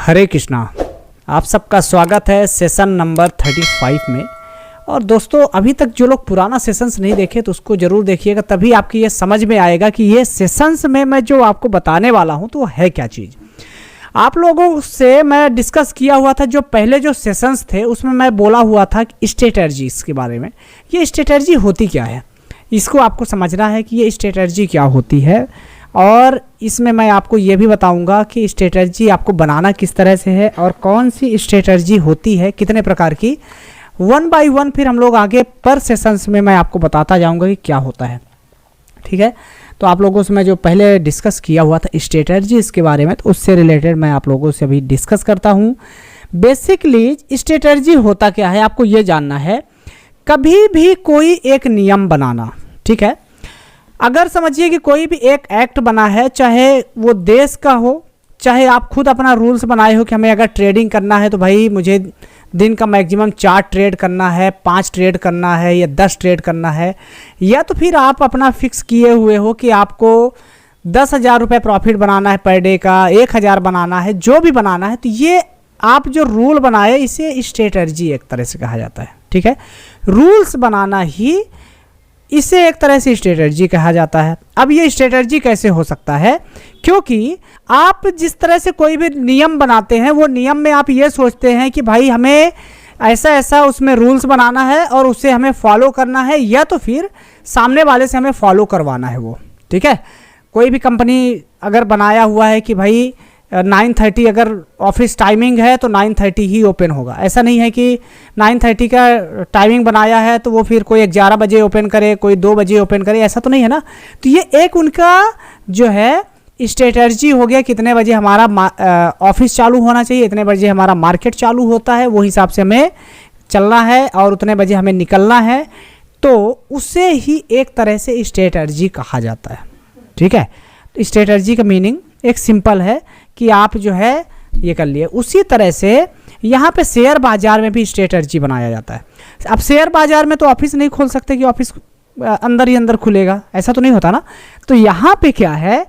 हरे कृष्णा। आप सबका स्वागत है सेशन नंबर 35 में। और दोस्तों, अभी तक जो लोग पुराना सेशंस नहीं देखे तो उसको ज़रूर देखिएगा, तभी आपकी ये समझ में आएगा कि ये सेशंस में मैं जो आपको बताने वाला हूँ तो वो है क्या चीज़। आप लोगों से मैं डिस्कस किया हुआ था, जो पहले जो सेशंस थे उसमें मैं बोला हुआ था कि स्ट्रेटर्जीज के बारे में। ये स्ट्रेटर्जी होती क्या है, इसको आपको समझना है कि ये स्ट्रेटर्जी क्या होती है। और इसमें मैं आपको ये भी बताऊंगा कि स्ट्रेटर्जी आपको बनाना किस तरह से है और कौन सी स्ट्रेटर्जी होती है, कितने प्रकार की। वन बाय वन फिर हम लोग आगे पर सेशंस में मैं आपको बताता जाऊंगा कि क्या होता है। ठीक है, तो आप लोगों से मैं जो पहले डिस्कस किया हुआ था स्ट्रेटर्जी इसके बारे में, तो उससे रिलेटेड मैं आप लोगों से अभी डिस्कस करता हूँ। बेसिकली स्ट्रेटर्जी होता क्या है आपको ये जानना है। कभी भी कोई एक नियम बनाना, ठीक है, अगर समझिए कि कोई भी एक एक्ट बना है, चाहे वो देश का हो, चाहे आप खुद अपना रूल्स बनाए हो कि हमें अगर ट्रेडिंग करना है तो भाई मुझे दिन का मैक्सिमम 4 ट्रेड करना है, 5 ट्रेड करना है या 10 ट्रेड करना है, या तो फिर आप अपना फिक्स किए हुए हो कि आपको 10,000 रुपये प्रॉफिट बनाना है पर डे का, 1,000 बनाना है, जो भी बनाना है, तो ये आप जो रूल बनाए इसे स्ट्रेटर्जी एक तरह से कहा जाता है। ठीक है, रूल्स बनाना ही इसे एक तरह से स्ट्रेटर्जी कहा जाता है। अब ये स्ट्रेटर्जी कैसे हो सकता है, क्योंकि आप जिस तरह से कोई भी नियम बनाते हैं वो नियम में आप ये सोचते हैं कि भाई हमें ऐसा ऐसा उसमें रूल्स बनाना है और उसे हमें फॉलो करना है, या तो फिर सामने वाले से हमें फॉलो करवाना है वो। ठीक है, कोई भी कंपनी अगर बनाया हुआ है कि भाई 9:30 अगर ऑफिस टाइमिंग है तो 9:30 ही ओपन होगा, ऐसा नहीं है कि 9:30 का टाइमिंग बनाया है तो वो फिर कोई 11 बजे ओपन करे, कोई 2 बजे ओपन करे, ऐसा तो नहीं है ना। तो ये एक उनका जो है स्ट्रेटर्जी हो गया, कितने बजे हमारा ऑफिस चालू होना चाहिए, इतने बजे हमारा मार्केट चालू होता है, वो हिसाब से हमें चलना है और उतने बजे हमें निकलना है, तो उसे ही एक तरह से स्ट्रेटर्जी कहा जाता है। ठीक है, तो स्ट्रेटर्जी का मीनिंग एक सिंपल है कि आप जो है ये कर लिए। उसी तरह से यहाँ पे शेयर बाजार में भी स्ट्रेटर्जी बनाया जाता है। अब शेयर बाजार में तो ऑफिस नहीं खोल सकते कि ऑफिस अंदर ही अंदर खुलेगा, ऐसा तो नहीं होता ना। तो यहाँ पे क्या है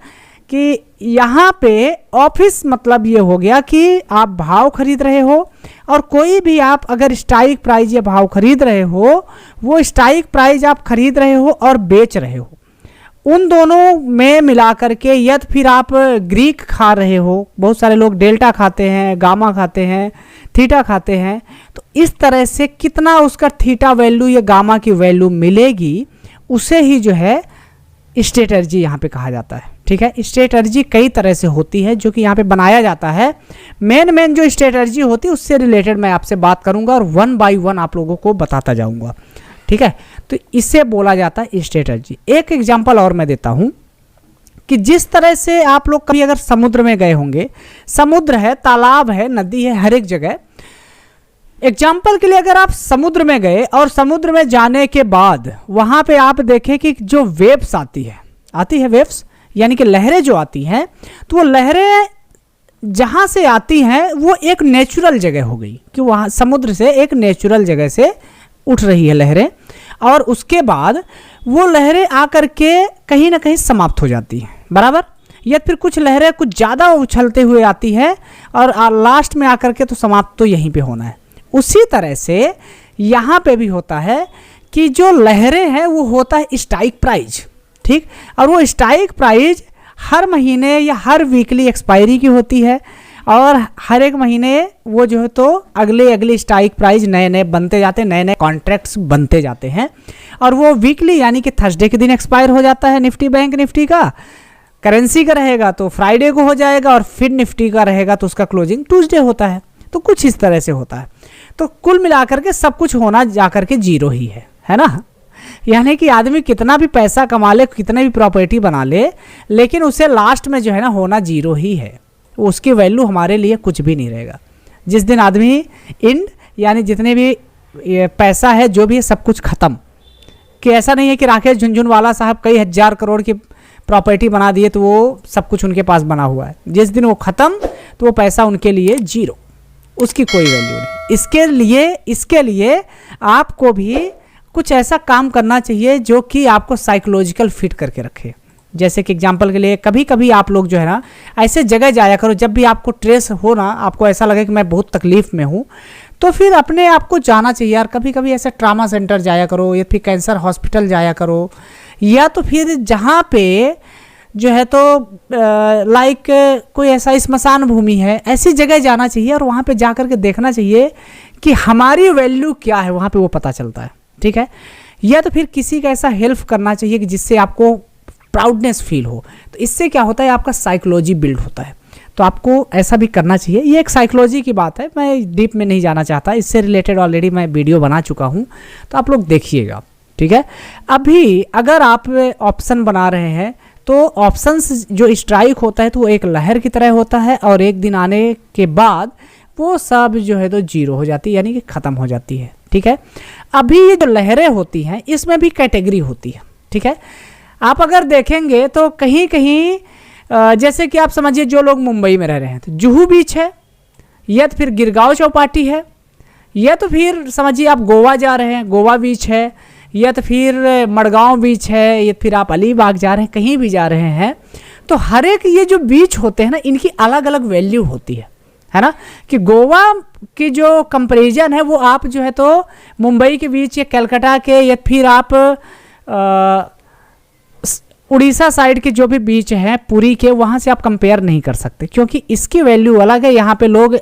कि यहाँ पे ऑफिस मतलब ये हो गया कि आप भाव खरीद रहे हो, और कोई भी आप अगर स्ट्राइक प्राइस या भाव खरीद रहे हो, वो स्ट्राइक प्राइस आप खरीद रहे हो और बेच रहे हो, उन दोनों में मिला करके, या तो फिर आप ग्रीक खा रहे हो, बहुत सारे लोग डेल्टा खाते हैं, गामा खाते हैं, थीटा खाते हैं, तो इस तरह से कितना उसका थीटा वैल्यू या गामा की वैल्यू मिलेगी उसे ही जो है स्ट्रेटर्जी यहाँ पे कहा जाता है। ठीक है, स्ट्रेटर्जी कई तरह से होती है जो कि यहाँ पे बनाया जाता है। मेन जो स्ट्रेटर्जी होती है उससे रिलेटेड मैं आपसे बात करूँगा और वन बाय वन आप लोगों को बताता जाऊँगा। ठीक है, तो इसे बोला जाता है स्ट्रेटर्जी। एक एग्जांपल और मैं देता हूं कि जिस तरह से आप लोग कभी अगर समुद्र में गए होंगे, समुद्र है, तालाब है, नदी है, हर एक जगह। एग्जांपल के लिए अगर आप समुद्र में गए और समुद्र में जाने के बाद वहां पे आप देखें कि जो वेव्स आती है वेव्स यानी कि लहरें जो आती हैं, तो वो लहरें जहां से आती हैं वो एक नेचुरल जगह हो गई कि वहां समुद्र से एक नेचुरल जगह से उठ रही है लहरें, और उसके बाद वो लहरें आकर के कहीं ना कहीं समाप्त हो जाती हैं, बराबर। या फिर कुछ लहरें कुछ ज़्यादा उछलते हुए आती है और लास्ट में आकर के तो समाप्त तो यहीं पे होना है। उसी तरह से यहाँ पे भी होता है कि जो लहरें हैं वो होता है स्ट्राइक प्राइज। ठीक, और वो स्ट्राइक प्राइज हर महीने या हर वीकली एक्सपायरी की होती है, और हर एक महीने वो जो है तो अगले स्ट्राइक प्राइस नए नए बनते जाते हैं, नए नए कॉन्ट्रैक्ट्स बनते जाते हैं, और वो वीकली यानी कि थर्सडे के दिन एक्सपायर हो जाता है। निफ्टी बैंक निफ्टी का करेंसी का रहेगा तो फ्राइडे को हो जाएगा, और फिर निफ्टी का रहेगा तो उसका क्लोजिंग ट्यूसडे होता है। तो कुछ इस तरह से होता है। तो कुल मिलाकर के सब कुछ होना जाकर के जीरो ही है ना। यानी कि आदमी कितना भी पैसा कमा ले, कितने भी प्रॉपर्टी बना ले, लेकिन उसे लास्ट में जो है ना होना जीरो ही है, उसकी वैल्यू हमारे लिए कुछ भी नहीं रहेगा। जिस दिन आदमी इंड यानी जितने भी पैसा है जो भी है सब कुछ ख़त्म, कि ऐसा नहीं है कि राकेश झुनझुनवाला साहब कई 1000 करोड़ की प्रॉपर्टी बना दिए तो वो सब कुछ उनके पास बना हुआ है, जिस दिन वो ख़त्म तो वो पैसा उनके लिए जीरो, उसकी कोई वैल्यू नहीं। इसके लिए आपको भी कुछ ऐसा काम करना चाहिए जो कि आपको साइकोलॉजिकल फिट करके रखे। जैसे कि एग्जांपल के लिए कभी कभी आप लोग जो है ना ऐसे जगह जाया करो, जब भी आपको स्ट्रेस हो ना, आपको ऐसा लगे कि मैं बहुत तकलीफ में हूँ, तो फिर अपने आप को जाना चाहिए यार। कभी कभी ऐसे ट्रामा सेंटर जाया करो, या फिर कैंसर हॉस्पिटल जाया करो, या तो फिर जहाँ पे जो है तो लाइक कोई ऐसा स्मशान भूमि है, ऐसी जगह जाना चाहिए और वहाँ पे जा कर के देखना चाहिए कि हमारी वैल्यू क्या है, वहाँ पे वो पता चलता है, ठीक है। या तो फिर किसी का ऐसा हेल्प करना चाहिए कि जिससे आपको प्राउडनेस फील हो, तो इससे क्या होता है आपका साइकोलॉजी बिल्ड होता है। तो आपको ऐसा भी करना चाहिए। ये एक साइकोलॉजी की बात है, मैं डीप में नहीं जाना चाहता, इससे रिलेटेड ऑलरेडी मैं वीडियो बना चुका हूँ, तो आप लोग देखिएगा, ठीक है। अभी अगर आप ऑप्शन बना रहे हैं तो ऑप्शंस जो स्ट्राइक होता है तो वो एक लहर की तरह होता है, और एक दिन आने के बाद वो सब जो है तो जीरो हो जाती है, यानी कि ख़त्म हो जाती है, ठीक है। अभी ये जो लहरें होती हैं इसमें भी कैटेगरी होती है, ठीक है। आप अगर देखेंगे तो कहीं कहीं जैसे कि आप समझिए जो लोग मुंबई में रह रहे हैं तो जुहू बीच है, या तो फिर गिरगांव चौपाटी है, या तो फिर समझिए आप गोवा जा रहे हैं, गोवा बीच है, या तो फिर मडगांव बीच है, या फिर आप अलीबाग जा रहे हैं, कहीं भी जा रहे हैं, तो हर एक ये जो बीच होते हैं ना इनकी अलग अलग वैल्यू होती है ना। कि गोवा की जो कंपैरिजन है वो आप जो है तो मुंबई के बीच या कलकत्ता के, या फिर आप उड़ीसा साइड के जो भी बीच हैं पुरी के, वहाँ से आप कंपेयर नहीं कर सकते, क्योंकि इसकी वैल्यू अलग है। यहाँ पे लोग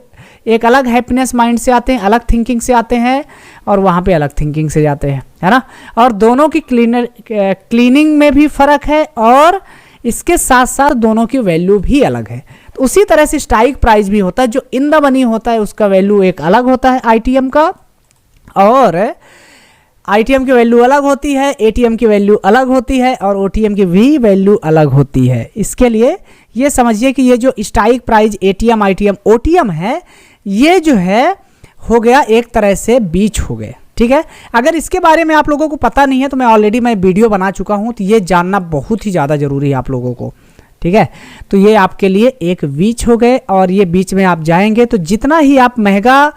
एक अलग हैप्पीनेस माइंड से आते हैं, अलग थिंकिंग से आते हैं, और वहाँ पे अलग थिंकिंग से जाते हैं, है ना। और दोनों की क्लीनिंग में भी फ़र्क है, और इसके साथ साथ दोनों की वैल्यू भी अलग है। तो उसी तरह से स्ट्राइक प्राइस भी होता है, जो इन द मनी होता है उसका वैल्यू एक अलग होता है आईटीएम का, और आईटीएम की वैल्यू अलग होती है, एटीएम की वैल्यू अलग होती है, और ओटीएम की भी वैल्यू अलग होती है। इसके लिए ये समझिए कि ये जो strike price ATM, ITM, OTM है, ये जो है हो गया एक तरह से बीच हो गए, ठीक है। अगर इसके बारे में आप लोगों को पता नहीं है तो मैं ऑलरेडी वीडियो बना चुका हूँ, तो ये जानना बहुत ही ज़्यादा ज़रूरी है आप लोगों को, ठीक है। तो ये आपके लिए एक बीच हो गए, और ये बीच में आप जाएंगे तो जितना ही आप महंगा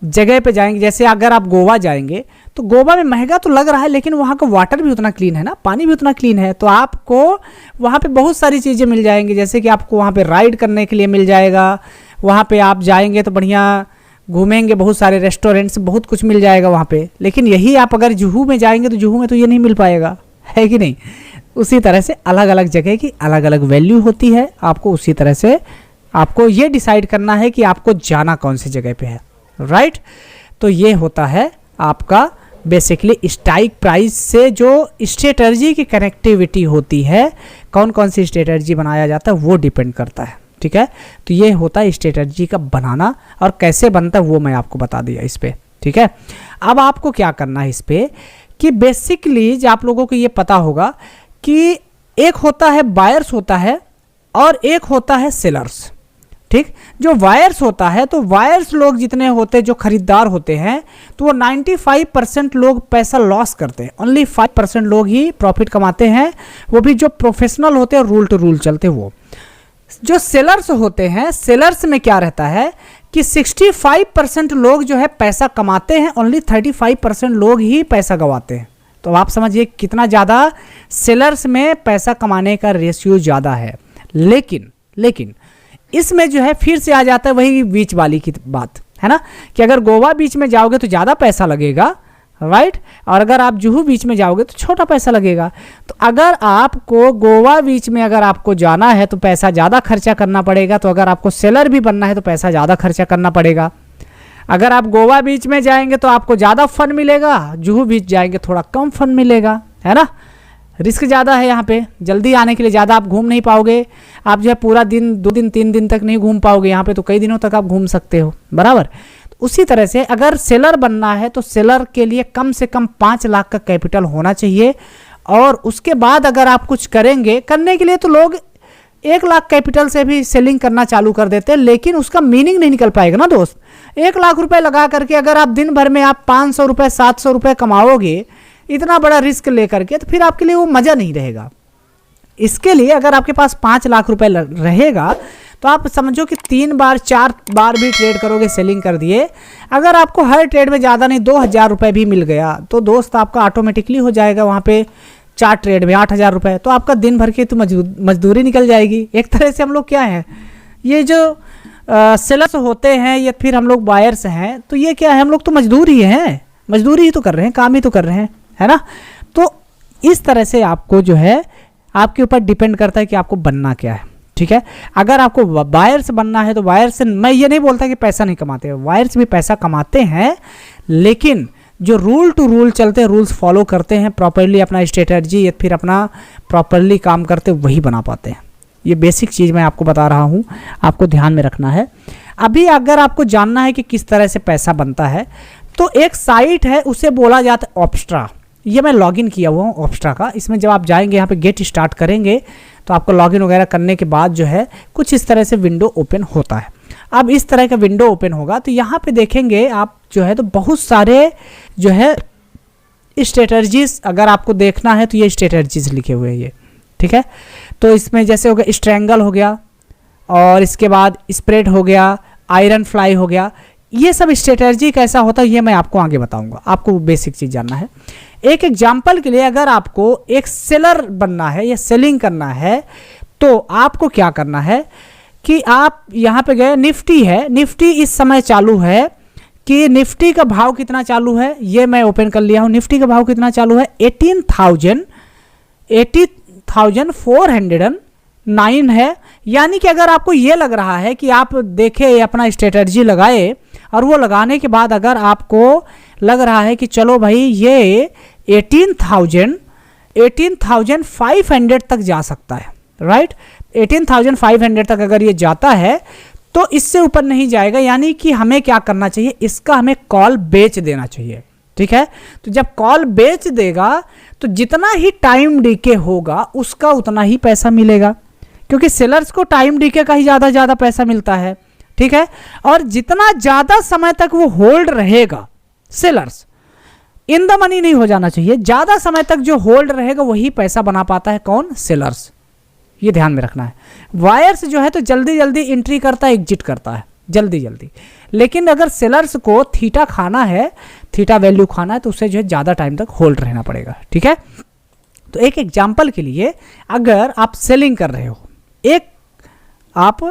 जगह पे जाएंगे, जैसे अगर आप गोवा जाएंगे तो गोवा में महंगा तो लग रहा है, लेकिन वहाँ का वाटर भी उतना क्लीन है ना, पानी भी उतना क्लीन है, तो आपको वहाँ पे बहुत सारी चीज़ें मिल जाएंगी। जैसे कि आपको वहाँ पे राइड करने के लिए मिल जाएगा, वहाँ पे आप जाएंगे तो बढ़िया घूमेंगे, बहुत सारे रेस्टोरेंट्स, बहुत कुछ मिल जाएगा वहाँ पे। लेकिन यही आप अगर जुहू में जाएंगे तो जुहू में तो ये नहीं मिल पाएगा, है कि नहीं। उसी तरह से अलग अलग जगह की अलग अलग वैल्यू होती है, आपको उसी तरह से आपको ये डिसाइड करना है कि आपको जाना कौन सी जगह पे है, राइट। तो ये होता है आपका बेसिकली स्ट्राइक प्राइस से जो स्ट्रेटर्जी की कनेक्टिविटी होती है, कौन कौन सी स्ट्रेटर्जी बनाया जाता है वो डिपेंड करता है, ठीक है। तो ये होता है स्ट्रेटर्जी का बनाना, और कैसे बनता है वो मैं आपको बता दिया इस पर, ठीक है। अब आपको क्या करना है इस पर कि बेसिकली आप लोगों को ये पता होगा कि एक होता है बायर्स होता है, और एक होता है सेलर्स, ठीक। जो वायर्स होता है तो वायर्स लोग जितने होते हैं, जो खरीदार होते हैं, तो वो 95% लोग पैसा लॉस करते हैं, ओनली 5% लोग ही प्रॉफिट कमाते हैं, वो भी जो प्रोफेशनल होते हैं, रूल टू रूल चलते हैं वो। जो सेलर्स होते हैं, सेलर्स में क्या रहता है कि 65% लोग जो है पैसा कमाते हैं, ओनली 35% लोग ही पैसा गंवाते हैं। तो आप समझिए कितना ज़्यादा सेलर्स में पैसा कमाने का रेशियो ज़्यादा है। लेकिन इसमें जो है फिर से आ जाता है वही बीच वाली की बात, है ना, कि अगर गोवा बीच में जाओगे तो ज़्यादा पैसा लगेगा, राइट, और अगर आप जुहू बीच में जाओगे तो छोटा पैसा लगेगा। तो अगर आपको गोवा बीच में अगर आपको जाना है तो पैसा ज़्यादा खर्चा करना पड़ेगा, तो अगर आपको सेलर भी बनना है तो पैसा ज़्यादा खर्चा करना पड़ेगा। अगर आप गोवा बीच में जाएंगे तो आपको ज़्यादा फंड मिलेगा, जुहू बीच जाएंगे थोड़ा कम फंड मिलेगा, है ना। रिस्क ज़्यादा है यहाँ पे, जल्दी आने के लिए ज़्यादा आप घूम नहीं पाओगे, आप जो है पूरा दिन 2 दिन 3 दिन तक नहीं घूम पाओगे, यहाँ पे तो कई दिनों तक आप घूम सकते हो, बराबर। तो उसी तरह से अगर सेलर बनना है तो सेलर के लिए कम से कम 5 लाख का कैपिटल होना चाहिए, और उसके बाद अगर आप कुछ करेंगे, करने के लिए तो लोग 1 लाख कैपिटल से भी सेलिंग करना चालू कर देते हैं, लेकिन उसका मीनिंग नहीं निकल पाएगा ना दोस्त। 1 लाख रुपए लगा करके अगर आप दिन भर में आप 500 रुपये 700 रुपये कमाओगे इतना बड़ा रिस्क लेकर के, तो फिर आपके लिए वो मज़ा नहीं रहेगा। इसके लिए अगर आपके पास 5 लाख रुपए रहेगा तो आप समझो कि 3 बार 4 बार भी ट्रेड करोगे, सेलिंग कर दिए, अगर आपको हर ट्रेड में ज़्यादा नहीं 2000 रुपये भी मिल गया तो दोस्त आपका ऑटोमेटिकली हो जाएगा वहाँ पे 4 ट्रेड में 8,000 रुपये, तो आपका दिन भर की तो मजदूरी निकल जाएगी। एक तरह से हम लोग क्या है, ये जो सेलर्स होते हैं या फिर हम लोग बायर्स हैं, तो ये क्या है, हम लोग तो मजदूर ही हैं, मजदूरी ही तो कर रहे हैं, काम ही तो कर रहे हैं, है ना। तो इस तरह से आपको जो है आपके ऊपर डिपेंड करता है कि आपको बनना क्या है, ठीक है। अगर आपको बायर्स बनना है तो बायर्स से मैं ये नहीं बोलता कि पैसा नहीं कमाते हैं, बायर्स भी पैसा कमाते हैं, लेकिन जो रूल टू रूल चलते हैं, रूल्स फॉलो करते हैं, प्रॉपरली अपना स्ट्रेटजी या फिर अपना प्रॉपरली काम करते, वही बना पाते हैं। ये बेसिक चीज़ मैं आपको बता रहा हूँ, आपको ध्यान में रखना है। अभी अगर आपको जानना है कि किस तरह से पैसा बनता है, तो एक साइट है, उसे बोला जाता है ऑप्स्ट्रा। ये मैं लॉगिन किया हुआ हूँ ऑप्स्ट्रा का। इसमें जब आप जाएंगे, यहाँ पे गेट स्टार्ट करेंगे, तो आपको लॉगिन वगैरह करने के बाद जो है कुछ इस तरह से विंडो ओपन होता है। अब इस तरह का विंडो ओपन होगा तो यहाँ पे देखेंगे आप जो है, तो बहुत सारे जो है स्ट्रेटजीज अगर आपको देखना है तो ये स्ट्रेटजीज लिखे हुए हैं ये, ठीक है। तो इसमें जैसे हो गया स्ट्रैंगल हो गया, और इसके बाद स्प्रेड हो गया, आयरन फ्लाई हो गया, ये सब स्ट्रेटजी कैसा होता है ये मैं आपको आगे बताऊंगा। आपको बेसिक चीज़ जानना है। एक एग्जाम्पल के लिए, अगर आपको एक सेलर बनना है या सेलिंग करना है, तो आपको क्या करना है कि आप यहाँ पे गए, निफ्टी है, निफ्टी इस समय चालू है, कि निफ्टी का भाव कितना चालू है ये मैं ओपन कर लिया हूँ। निफ्टी का भाव कितना चालू है, 80,409 है। यानी कि अगर आपको ये लग रहा है कि आप देखे अपना स्ट्रेटजी लगाए, और वो लगाने के बाद अगर आपको लग रहा है कि चलो भाई ये 18,500 तक जा सकता है, राइट, 18,500 तक अगर ये जाता है तो इससे ऊपर नहीं जाएगा। यानी कि हमें क्या करना चाहिए, इसका हमें कॉल बेच देना चाहिए, ठीक है। तो जब कॉल बेच देगा तो जितना ही टाइम डीके होगा उसका उतना ही पैसा मिलेगा, क्योंकि सेलर्स को टाइम डीके का ही ज़्यादा पैसा मिलता है, ठीक है। और जितना ज़्यादा समय तक वो होल्ड रहेगा, सेलर्स इन द मनी नहीं हो जाना चाहिए, ज़्यादा समय तक जो होल्ड रहेगा वही पैसा बना पाता है, कौन, सेलर्स। ये ध्यान में रखना है। वायर्स जो है तो जल्दी जल्दी एंट्री करता है, एग्जिट करता है जल्दी जल्दी, लेकिन अगर सेलर्स को थीटा खाना है, थीटा वैल्यू खाना है, तो उसे जो है ज़्यादा टाइम तक होल्ड रहना पड़ेगा, ठीक है। तो एक एग्जाम्पल के लिए, अगर आप सेलिंग कर रहे हो एक आप,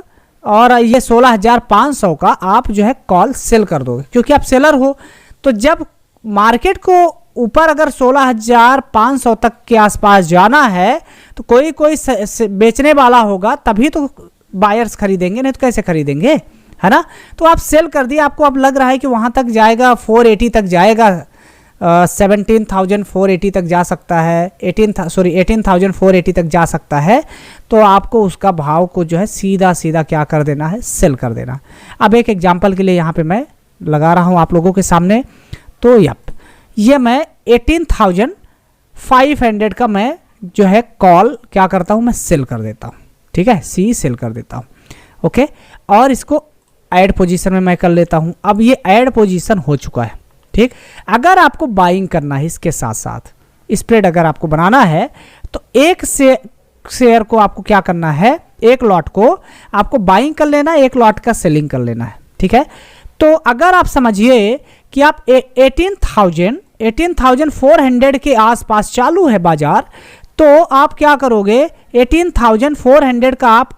और ये 16,500 का आप जो है कॉल सेल कर दोगे, क्योंकि आप सेलर हो, तो जब मार्केट को ऊपर अगर 16,500 तक के आसपास जाना है तो कोई बेचने वाला होगा, तभी तो बायर्स खरीदेंगे, नहीं तो कैसे खरीदेंगे, है ना। तो आप सेल कर दिए, आपको अब लग रहा है कि वहाँ तक जाएगा, 480 तक जाएगा, 17,480 तक जा सकता है, 18,480 तक जा सकता है, तो आपको उसका भाव को जो है सीधा क्या कर देना है, सेल कर देना। अब एक एग्जांपल के लिए यहाँ पे मैं लगा रहा हूँ आप लोगों के सामने, तो ये मैं 18,500 का मैं जो है कॉल क्या करता हूँ, मैं सेल कर देता हूँ, ठीक है, सेल कर देता हूँ, ओके। और इसको ऐड पोजीशन में मैं कर लेता हूँ। अब ये ऐड पोजीशन हो चुका है, ठीक। अगर आपको बाइंग करना है, इसके साथ साथ स्प्रेड अगर आपको बनाना है, तो एक शेयर को आपको क्या करना है, एक लॉट को आपको बाइंग कर लेना है, एक लॉट का सेलिंग कर लेना है, ठीक है। तो अगर आप समझिए कि आप 18,400 के आसपास चालू है बाजार, तो आप क्या करोगे, 18,400 का आप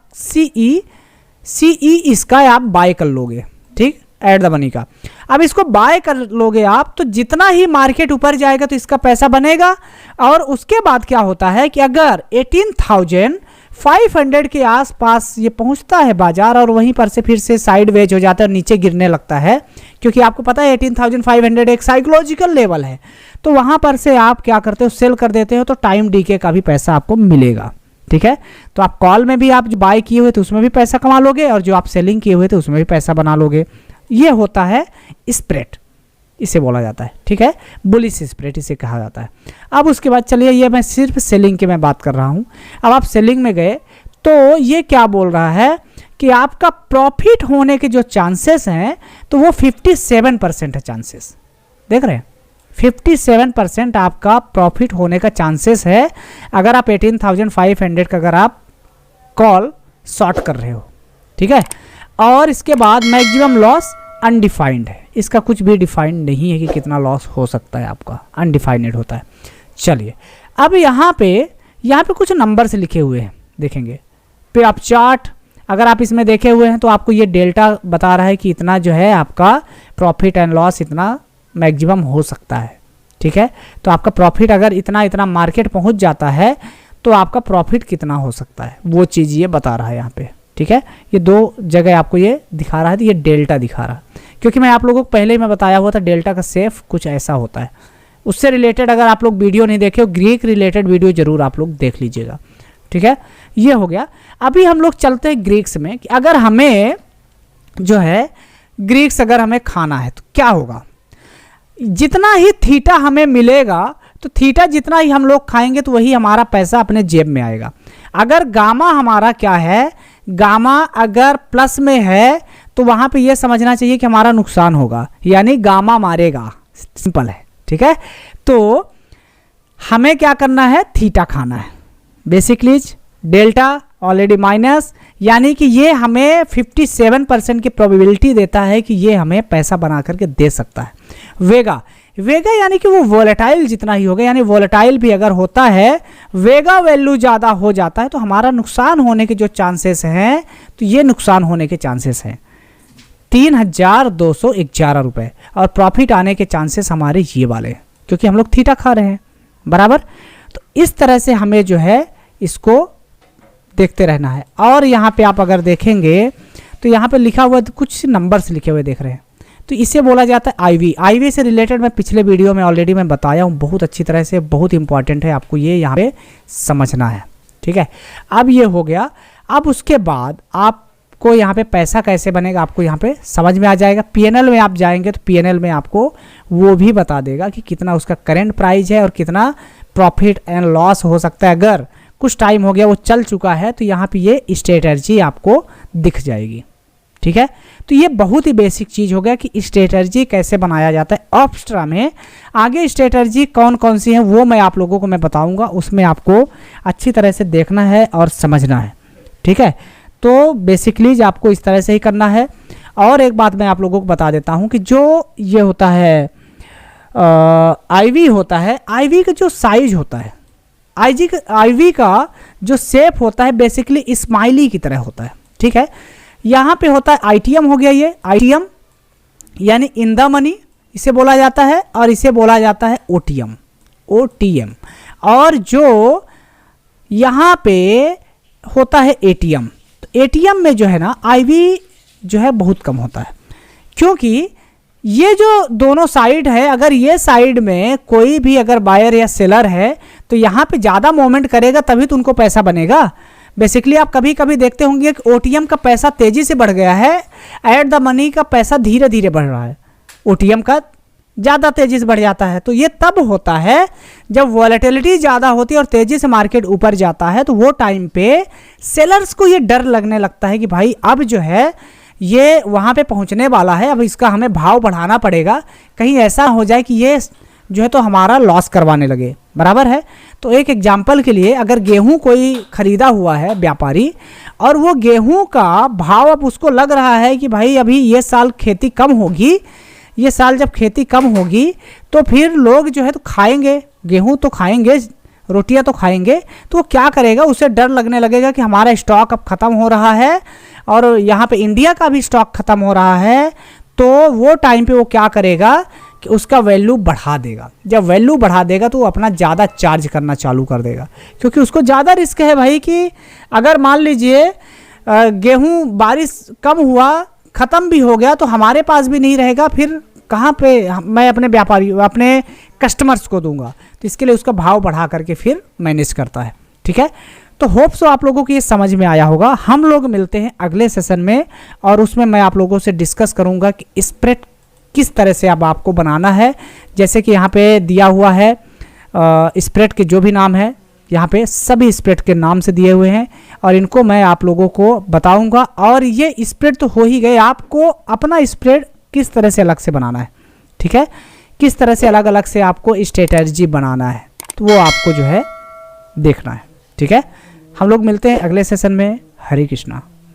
सीई इसका आप बाय कर लोगे, ठीक, ऐड द मनी का। अब इसको बाय कर लोगे आप, तो जितना ही मार्केट ऊपर जाएगा तो इसका पैसा बनेगा। और उसके बाद क्या होता है कि अगर 18,500 के आसपास ये पहुंचता है बाजार, और वहीं पर से फिर से साइडवेज हो जाता है और नीचे गिरने लगता है, क्योंकि आपको पता है 18,500 एक साइकोलॉजिकल लेवल है, तो वहां पर से आप क्या करते हो, सेल कर देते हो, तो टाइम डीके का भी पैसा आपको मिलेगा, ठीक है। तो आप कॉल में भी आप जो बाय किए हुए थे उसमें भी पैसा कमा लोगे, और जो आप सेलिंग किए हुए थे उसमें भी पैसा बना लोगे। ये होता है स्प्रेड, इसे बोला जाता है, ठीक है, बुलिश स्प्रेड इसे कहा जाता है। अब उसके बाद चलिए, ये मैं सिर्फ सेलिंग की मैं बात कर रहा हूँ। अब आप सेलिंग में गए तो ये क्या बोल रहा है कि आपका प्रॉफिट होने के जो चांसेस हैं, तो वो 57% है चांसेस, देख रहे हैं, 57% आपका प्रॉफिट होने का चांसेस है, अगर आप 18,500 का अगर आप कॉल शॉर्ट कर रहे हो, ठीक है। और इसके बाद मैक्सिमम लॉस अनडिफाइंड है, इसका कुछ भी डिफाइंड नहीं है कि कितना लॉस हो सकता है आपका, अनडिफाइंड होता है। चलिए अब यहाँ पे कुछ नंबर्स लिखे हुए हैं, देखेंगे फिर आप चार्ट अगर आप इसमें देखे हुए हैं तो आपको ये डेल्टा बता रहा है कि इतना जो है आपका प्रॉफिट एंड लॉस इतना मैक्सिमम हो सकता है। ठीक है, तो आपका प्रॉफिट अगर इतना इतना मार्केट पहुंच जाता है तो आपका प्रॉफिट कितना हो सकता है वो चीज़ ये बता रहा है यहाँ पे। ठीक है, ये दो जगह आपको ये दिखा रहा है, तो ये डेल्टा दिखा रहा है, क्योंकि मैं आप लोगों को पहले ही मैं बताया हुआ था डेल्टा का सेफ कुछ ऐसा होता है। उससे रिलेटेड अगर आप लोग वीडियो नहीं देखे हो, ग्रीक रिलेटेड वीडियो जरूर आप लोग देख लीजिएगा। ठीक है, ये हो गया। अभी हम लोग चलते हैं ग्रीक्स में कि अगर हमें जो है ग्रीक्स अगर हमें खाना है तो क्या होगा। जितना ही थीटा हमें मिलेगा तो थीटा जितना ही हम लोग खाएंगे तो वही हमारा पैसा अपने जेब में आएगा। अगर गामा हमारा क्या है, गामा अगर प्लस में है तो वहां पे ये समझना चाहिए कि हमारा नुकसान होगा, यानी गामा मारेगा, सिंपल है। ठीक है, तो हमें क्या करना है, थीटा खाना है। बेसिकली डेल्टा ऑलरेडी माइनस, यानी कि ये हमें 57% की प्रोबेबिलिटी देता है कि ये हमें पैसा बना करके दे सकता है। वेगा, वेगा यानी कि वो वोलेटाइल जितना ही होगा, यानी वोलेटाइल भी अगर होता है, वेगा वैल्यू ज़्यादा हो जाता है तो हमारा नुकसान होने के जो चांसेस हैं, तो ये नुकसान होने के चांसेस हैं 3211 रुपये, और प्रॉफिट आने के चांसेस हमारे ये वाले हैं क्योंकि हम लोग थीटा खा रहे हैं, बराबर। तो इस तरह से हमें जो है इसको देखते रहना है। और यहाँ पे आप अगर देखेंगे तो यहाँ पे लिखा हुआ कुछ नंबर्स लिखे हुए देख रहे हैं, तो इसे बोला जाता है आईवी। आईवी से रिलेटेड मैं पिछले वीडियो में ऑलरेडी मैं बताया हूँ बहुत अच्छी तरह से, बहुत इंपॉर्टेंट है, आपको ये यहाँ पे समझना है। ठीक है, अब ये हो गया। अब उसके बाद आपको यहाँ पे पैसा कैसे बनेगा आपको यहाँ पे समझ में आ जाएगा। पीएनएल में आप जाएंगे तो पीएनएल में आपको वो भी बता देगा कि कितना उसका करेंट प्राइस है और कितना प्रॉफिट एंड लॉस हो सकता है। अगर कुछ टाइम हो गया वो चल चुका है तो यहाँ पे ये स्ट्रेटर्जी आपको दिख जाएगी। ठीक है, तो ये बहुत ही बेसिक चीज़ हो गया कि स्ट्रेटर्जी कैसे बनाया जाता है। ऑप्स्ट्रा में आगे स्ट्रेटर्जी कौन कौन सी है वो मैं आप लोगों को मैं बताऊंगा, उसमें आपको अच्छी तरह से देखना है और समझना है। ठीक है, तो बेसिकली आपको इस तरह से ही करना है। और एक बात मैं आप लोगों को बता देता हूँ कि जो ये होता है आईवी होता है, आईवी का जो साइज होता है, आईवी का जो शेप होता है बेसिकली स्माइली की तरह होता है। ठीक है, यहाँ पे होता है आईटीएम हो गया, ये आईटीएम यानी इन द मनी इसे बोला जाता है, और इसे बोला जाता है ओटीएम, ओटीएम। और जो यहाँ पे होता है एटीएम, तो एटीएम में जो है ना आईवी जो है बहुत कम होता है, क्योंकि ये जो दोनों साइड है, अगर ये साइड में कोई भी अगर बायर या सेलर है तो यहाँ पे ज़्यादा मूवमेंट करेगा तभी तो उनको पैसा बनेगा। बेसिकली आप कभी कभी देखते होंगे कि ओटीएम का पैसा तेजी से बढ़ गया है, एट द मनी का पैसा धीरे धीरे बढ़ रहा है, ओटीएम का ज़्यादा तेजी से बढ़ जाता है। तो ये तब होता है जब वॉलेटिलिटी ज़्यादा होती है और तेजी से मार्केट ऊपर जाता है, तो वो टाइम पे सेलर्स को ये डर लगने लगता है कि भाई अब जो है ये वहाँ पे पहुँचने वाला है, अब इसका हमें भाव बढ़ाना पड़ेगा, कहीं ऐसा हो जाए कि ये जो है तो हमारा लॉस करवाने लगे, बराबर है। तो एक एग्जाम्पल के लिए अगर गेहूं कोई खरीदा हुआ है व्यापारी, और वो गेहूं का भाव अब उसको लग रहा है कि भाई अभी ये साल खेती कम होगी, ये साल जब खेती कम होगी तो फिर लोग जो है तो खाएंगे, गेहूं तो खाएंगे, रोटियां तो खाएंगे, तो वो क्या करेगा, उसे डर लगने लगेगा कि हमारा स्टॉक अब ख़त्म हो रहा है और यहाँ पे इंडिया का भी स्टॉक ख़त्म हो रहा है। तो वो टाइम पे वो क्या करेगा कि उसका वैल्यू बढ़ा देगा। जब वैल्यू बढ़ा देगा तो वो अपना ज़्यादा चार्ज करना चालू कर देगा, क्योंकि उसको ज़्यादा रिस्क है भाई कि अगर मान लीजिए गेहूं बारिश कम हुआ, ख़त्म भी हो गया, तो हमारे पास भी नहीं रहेगा, फिर कहाँ पे मैं अपने व्यापारी अपने कस्टमर्स को दूंगा। तो इसके लिए उसका भाव बढ़ा करके फिर मैनेज करता है। ठीक है, तो होप सो आप लोगों को ये समझ में आया होगा। हम लोग मिलते हैं अगले सेशन में, और उसमें मैं आप लोगों से डिस्कस करूँगा कि स्प्रेड किस तरह से अब आपको बनाना है। जैसे कि यहाँ पे दिया हुआ है स्प्रेड के जो भी नाम है, यहाँ पे सभी स्प्रेड के नाम से दिए हुए हैं, और इनको मैं आप लोगों को बताऊंगा। और ये स्प्रेड तो हो ही गए, आपको अपना स्प्रेड किस तरह से अलग से बनाना है, ठीक है, किस तरह से अलग अलग से आपको स्ट्रेटजी बनाना है, तो वो आपको जो है देखना है। ठीक है, हम लोग मिलते हैं अगले सेशन में। हरे कृष्णा।